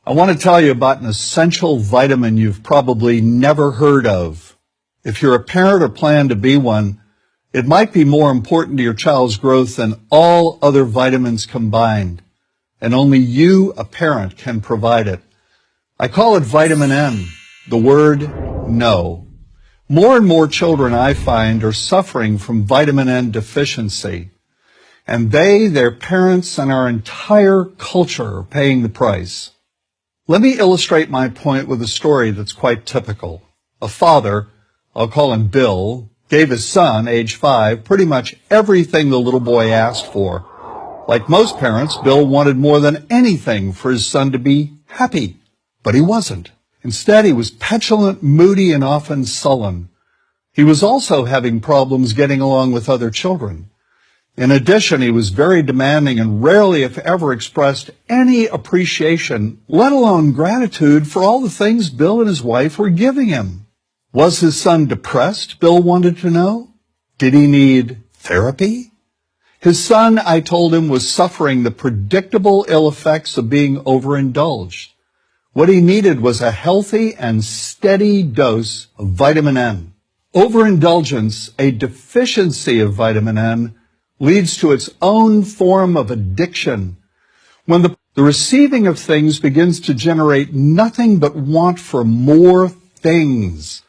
I want to tell you about an essential vitamin you've probably never heard of. If you're a parent or plan to be one, it might be more important to your child's growth than all other vitamins combined, and only you, a parent, can provide it. I call it vitamin N, the word no. More and more children, I find, are suffering from vitamin N deficiency, and they, their parents, and our entire culture are paying the price. Let me illustrate my point with a story that's quite typical. A father, I'll call him Bill, gave his son, age 5, pretty much everything the little boy asked for. Like most parents, Bill wanted more than anything for his son to be happy, but he wasn't. Instead, he was petulant, moody, and often sullen. He was also having problems getting along with other children. In addition, he was very demanding and rarely, if ever, expressed any appreciation, let alone gratitude, for all the things Bill and his wife were giving him. Was his son depressed, Bill wanted to know? Did he need therapy? His son, I told him, was suffering the predictable ill effects of being overindulged. What he needed was a healthy and steady dose of vitamin N. Overindulgence, a deficiency of vitamin N, leads to its own form of addiction. When the receiving of things begins to generate nothing but want for more things.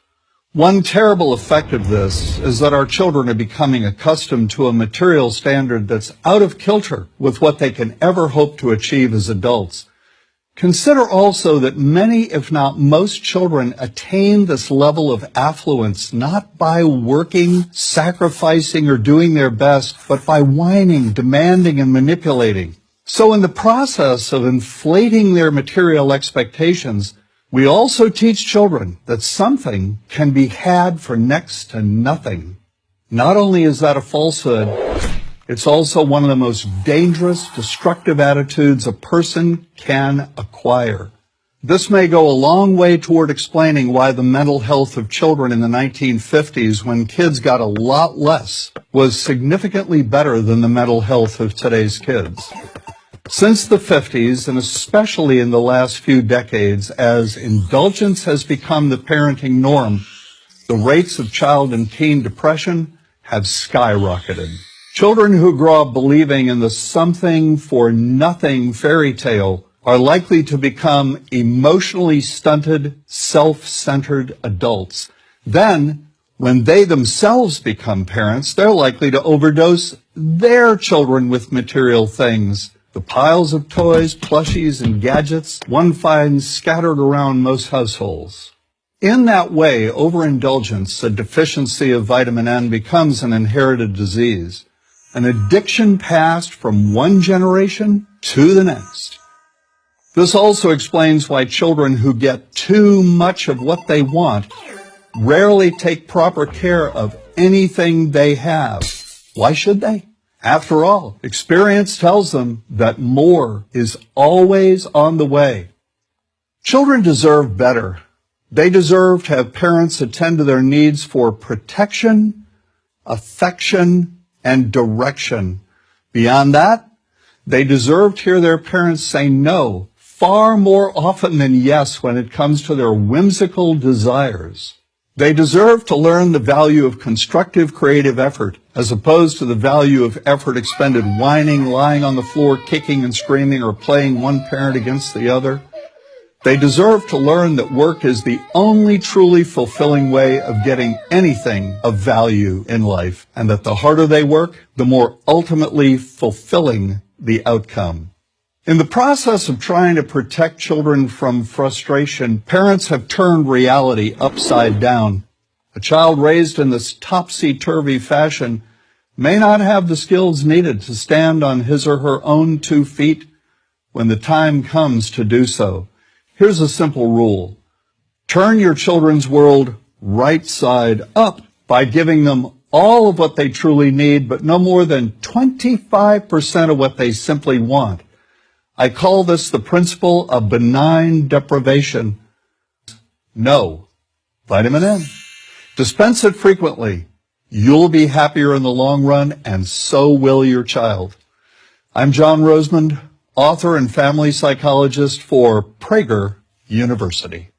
One terrible effect of this is that our children are becoming accustomed to a material standard that's out of kilter with what they can ever hope to achieve as adults. Consider also that many, if not most, children attain this level of affluence not by working, sacrificing, or doing their best, but by whining, demanding, and manipulating. So in the process of inflating their material expectations, we also teach children that something can be had for next to nothing. Not only is that a falsehood, it's also one of the most dangerous, destructive attitudes a person can acquire. This may go a long way toward explaining why the mental health of children in the 1950s, when kids got a lot less, was significantly better than the mental health of today's kids. Since the 50s, and especially in the last few decades, as indulgence has become the parenting norm, the rates of child and teen depression have skyrocketed. Children who grow up believing in the something-for-nothing fairy tale are likely to become emotionally stunted, self-centered adults. Then, when they themselves become parents, they're likely to overdose their children with material things. The piles of toys, plushies, and gadgets one finds scattered around most households. In that way, overindulgence, a deficiency of vitamin N, becomes an inherited disease. An addiction passed from one generation to the next. This also explains why children who get too much of what they want rarely take proper care of anything they have. Why should they? After all, experience tells them that more is always on the way. Children deserve better. They deserve to have parents attend to their needs for protection, affection, and direction. Beyond that, they deserve to hear their parents say no far more often than yes when it comes to their whimsical desires. They deserve to learn the value of constructive creative effort as opposed to the value of effort expended whining, lying on the floor, kicking and screaming, or playing one parent against the other. They deserve to learn that work is the only truly fulfilling way of getting anything of value in life, and that the harder they work, the more ultimately fulfilling the outcome. In the process of trying to protect children from frustration, parents have turned reality upside down. A child raised in this topsy-turvy fashion may not have the skills needed to stand on his or her own 2 feet when the time comes to do so. Here's a simple rule. Turn your children's world right side up by giving them all of what they truly need, but no more than 25% of what they simply want. I call this the principle of benign deprivation. No. Vitamin N. Dispense it frequently. You'll be happier in the long run, and so will your child. I'm John Rosemond, author and family psychologist for Prager University.